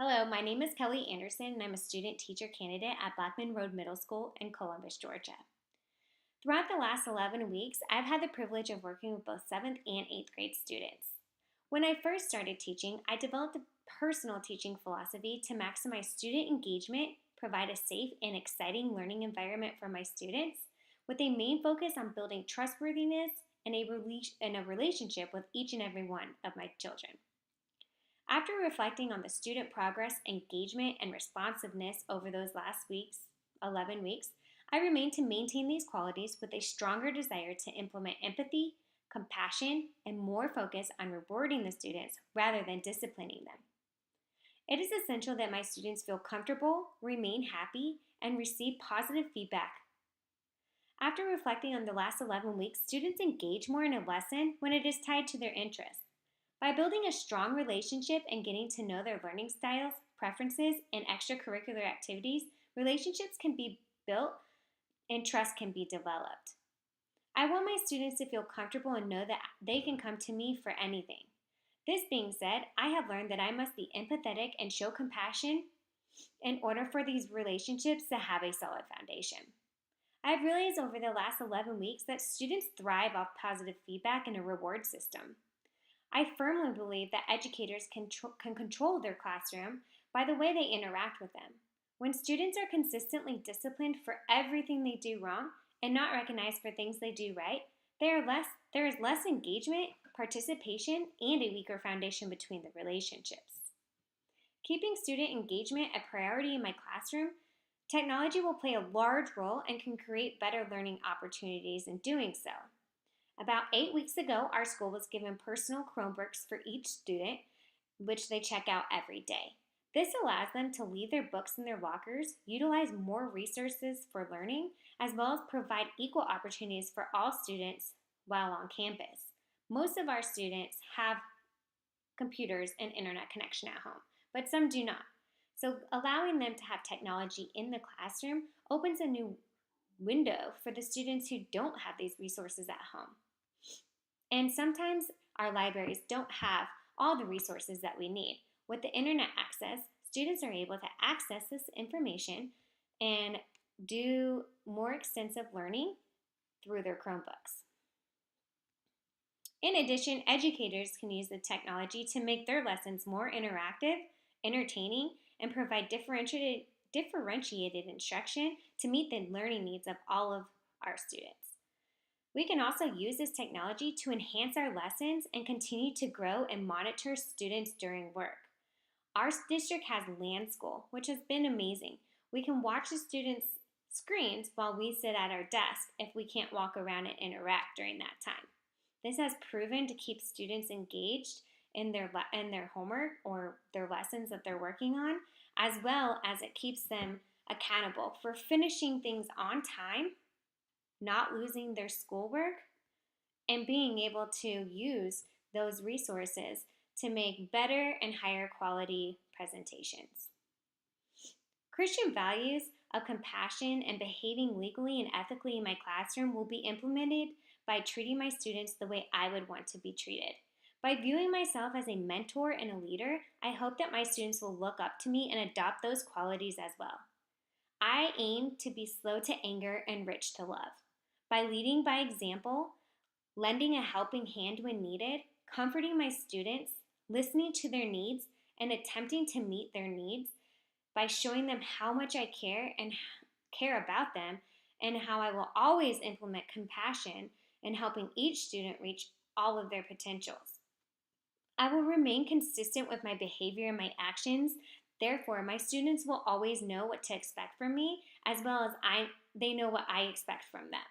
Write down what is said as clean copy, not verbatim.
Hello, my name is Kelly Anderson, and I'm a student teacher candidate at Blackman Road Middle School in Columbus, Georgia. Throughout the last 11 weeks, I've had the privilege of working with both 7th and 8th grade students. When I first started teaching, I developed a personal teaching philosophy to maximize student engagement, provide a safe and exciting learning environment for my students, with a main focus on building trustworthiness and a relationship with each and every one of my children. After reflecting on the student progress, engagement, and responsiveness over those last 11 weeks, I remain to maintain these qualities with a stronger desire to implement empathy, compassion, and more focus on rewarding the students rather than disciplining them. It is essential that my students feel comfortable, remain happy, and receive positive feedback. After reflecting on the last 11 weeks, students engage more in a lesson when it is tied to their interests. By building a strong relationship and getting to know their learning styles, preferences, and extracurricular activities, relationships can be built and trust can be developed. I want my students to feel comfortable and know that they can come to me for anything. This being said, I have learned that I must be empathetic and show compassion in order for these relationships to have a solid foundation. I've realized over the last 11 weeks that students thrive off positive feedback and a reward system. I firmly believe that educators can control their classroom by the way they interact with them. When students are consistently disciplined for everything they do wrong and not recognized for things they do right, there is less engagement, participation, and a weaker foundation between the relationships. Keeping student engagement a priority in my classroom, technology will play a large role and can create better learning opportunities in doing so. About 8 weeks ago, our school was given personal Chromebooks for each student, which they check out every day. This allows them to leave their books in their lockers, utilize more resources for learning, as well as provide equal opportunities for all students while on campus. Most of our students have computers and internet connection at home, but some do not. So allowing them to have technology in the classroom opens a new window for the students who don't have these resources at home. And sometimes our libraries don't have all the resources that we need. With the internet access, students are able to access this information and do more extensive learning through their Chromebooks. In addition, educators can use the technology to make their lessons more interactive, entertaining, and provide differentiated instruction to meet the learning needs of all of our students. We can also use this technology to enhance our lessons and continue to grow and monitor students during work. Our district has Land School, which has been amazing. We can watch the students' screens while we sit at our desk if we can't walk around and interact during that time. This has proven to keep students engaged in their homework or their lessons that they're working on, as well as it keeps them accountable for finishing things on time, not losing their schoolwork, and being able to use those resources to make better and higher quality presentations. Christian values of compassion and behaving legally and ethically in my classroom will be implemented by treating my students the way I would want to be treated. By viewing myself as a mentor and a leader, I hope that my students will look up to me and adopt those qualities as well. I aim to be slow to anger and rich to love. By leading by example, lending a helping hand when needed, comforting my students, listening to their needs, and attempting to meet their needs, by showing them how much I care about them, and how I will always implement compassion in helping each student reach all of their potentials. I will remain consistent with my behavior and my actions. Therefore, my students will always know what to expect from me, as well as they know what I expect from them.